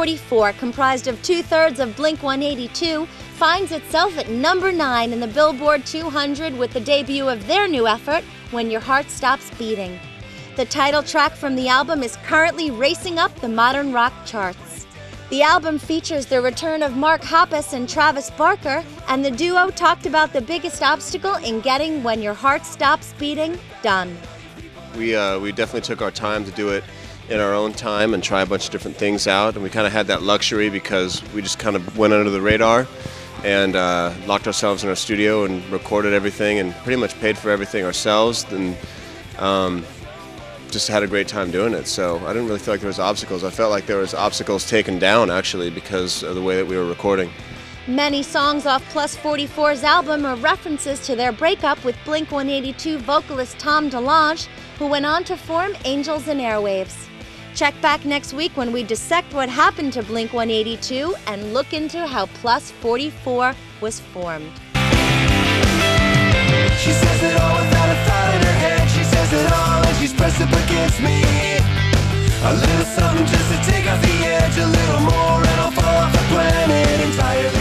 44, comprised of two-thirds of Blink-182, finds itself at number 9 in the Billboard 200 with the debut of their new effort, When Your Heart Stops Beating. The title track from the album is currently racing up the modern rock charts. The album features the return of Mark Hoppus and Travis Barker, and the duo talked about the biggest obstacle in getting When Your Heart Stops Beating done. We definitely took our time to do it in our own time and try a bunch of different things out, and we kind of had that luxury because we just kind of went under the radar and locked ourselves in our studio and recorded everything and pretty much paid for everything ourselves, and just had a great time doing it. So I didn't really feel like there was obstacles. I felt like there was obstacles taken down actually because of the way that we were recording. Many songs off Plus 44's album are references to their breakup with Blink-182 vocalist Tom DeLonge, who went on to form Angels and Airwaves. Check back next week when we dissect what happened to Blink-182 and look into how Plus 44 was formed. She says it all without a thought in her head. She says it all and she's pressed up against me. A little something just to take off the edge. A little more and I'll fall off the planet entirely.